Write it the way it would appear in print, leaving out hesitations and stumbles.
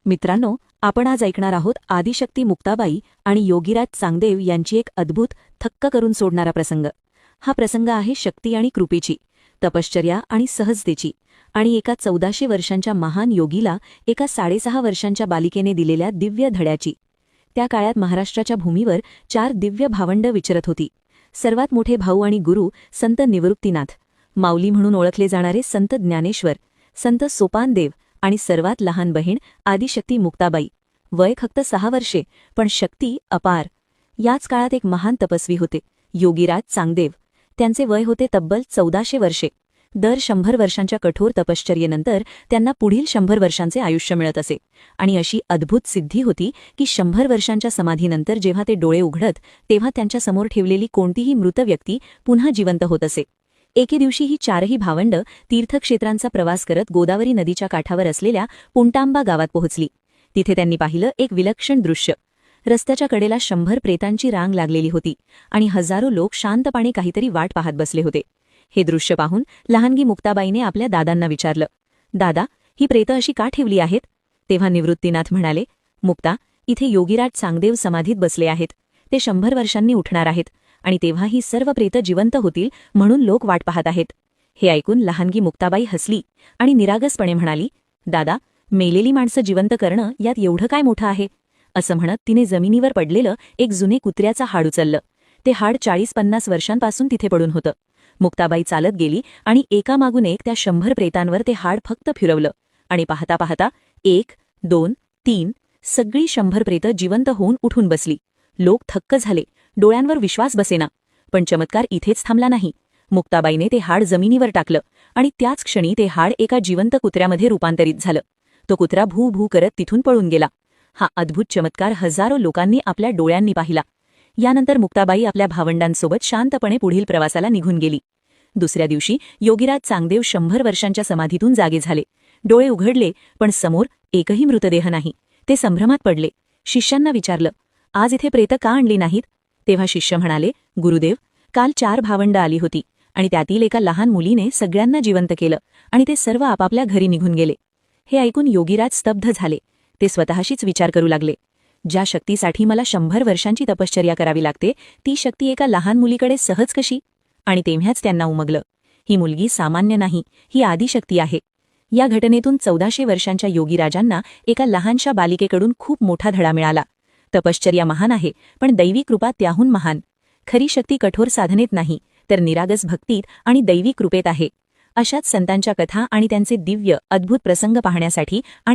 मित्रांनो, आपण आज ऐकणार आहोत आदिशक्ती मुक्ताबाई आणि योगीराज चांगदेव यांची एक अद्भुत, थक्क करून सोडणारा प्रसंग. हा प्रसंग आहे शक्ती आणि कृपेची, तपश्चर्या आणि सहजतेची आणि एका 1400 वर्षांच्या महान योगीला एका 6.5 वर्षांच्या बालिकेने दिलेल्या दिव्य धड्याची. त्या काळात महाराष्ट्राच्या भूमीवर 4 दिव्य भावंड विचरत होती. सर्वात मोठे भाऊ आणि गुरु संत निवृत्तीनाथ, माऊली म्हणून ओळखले जाणारे संत ज्ञानेश्वर, संत सोपानदेव आणि सर्वात लहान बहीण आदिशक्ती मुक्ताबाई. वय फक्त 6 वर्षे, पण शक्ती अपार. याच काळात एक महान तपस्वी होते, योगीराज चांगदेव. त्यांचे वय होते तब्बल 1400 वर्षे. दर 100 वर्षांच्या कठोर तपश्चर्येनंतर त्यांना पुढील 100 वर्षांचे आयुष्य मिळत असे. आणि अशी अद्भुत सिद्धी होती की 100 वर्षांच्या समाधीनंतर जेव्हा ते डोळे उघडत तेव्हा त्यांच्यासमोर ठेवलेली कोणतीही मृत व्यक्ती पुन्हा जिवंत होत असे. एके दिवशी ही 4ही भावंड तीर्थक्षेत्रांचा प्रवास करत गोदावरी नदीच्या काठावर असलेल्या पुंटांबा गावात पोहोचली. तिथे त्यांनी पाहिलं एक विलक्षण दृश्य. रस्त्याच्या कडेला 100 प्रेतांची रांग लागलेली होती आणि हजारो लोक शांतपणे काहीतरी वाट पाहत बसले होते. हे दृश्य पाहून लहानगी मुक्ताबाईने आपल्या दादांना विचारलं, दादा, ही प्रेतं अशी का ठेवली आहेत? तेव्हा निवृत्तीनाथ म्हणाले, मुक्ता, इथे योगीराज चांगदेव समाधीत बसले आहेत. ते 100 वर्षांनी उठणार आहेत आणि तेव्हा ही सर्व प्रेतं जिवंत होतील म्हणून लोक वाट पाहत आहेत. हे ऐकून लहानगी मुक्ताबाई हसली आणि निरागसपणे म्हणाली, दादा, मेलेली माणसं जिवंत करणं यात एवढं काय मोठं आहे? असं म्हणत तिने जमिनीवर पडलेलं एक जुने कुत्र्याचं हाड उचललं. ते हाड 40-50 वर्षांपासून तिथे पडून होतं. मुक्ताबाई चालत गेली आणि एकामागून एक त्या 100 प्रेतांवर ते हाड फक्त फिरवलं आणि पाहता पाहता 1, 2, 3 सगळी 100 प्रेतं जिवंत होऊन उठून बसली. लोक थक्क झाले, डोळ्यांवर विश्वास बसेना. पण चमत्कार इथेच थांबला नाही. मुक्ताबाईने ते हाड जमिनीवर टाकलं आणि त्याच क्षणी ते हाड एका जिवंत कुत्र्यामध्ये रूपांतरित झालं. तो कुत्रा भू भू करत तिथून पळून गेला. हा अद्भुत चमत्कार हजारो लोकांनी आपल्या डोळ्यांनी पाहिला. यानंतर मुक्ताबाई आपल्या भावंडांसोबत शांतपणे पुढील प्रवासाला निघून गेली. दुसऱ्या दिवशी योगीराज चांगदेव 100 वर्षांच्या समाधीतून जागे झाले. डोळे उघडले, पण समोर एकही मृतदेह नाही. ते संभ्रमात पडले. शिष्यांना विचारलं, आज इथे प्रेतं का आणली नाहीत? तेव्हा शिष्य म्हणाले, गुरुदेव, काल 4 भावंड आली होती आणि त्यातील एका लहान मुलीने सगळ्यांना जिवंत केलं आणि ते सर्व आपापल्या घरी निघून गेले. हे ऐकून योगीराज स्तब्ध झाले. ते स्वतःशीच विचार करू लागले, ज्या शक्तीसाठी मला 100 वर्षांची तपश्चर्या करावी लागते, ती शक्ती एका लहान मुलीकडे सहज कशी? आणि तेव्हाच त्यांना उमगलं, ही मुलगी सामान्य नाही, ही आदिशक्ती आहे. या घटनेतून 1400 वर्षांच्या योगीराजांना एका लहानशा बालिकेकडून खूप मोठा धडा मिळाला. तपश्चर्या महान आहे, पण दैवी कृपा त्याहून महान. खरी शक्ती कठोर साधनेत नाही, तर निरागस भक्तीत आणि दैवी कृपेत आहे. अशाच संतांच्या कथा आणि त्यांचे दिव्य अद्भुत प्रसंग पाहण्यासाठी आणि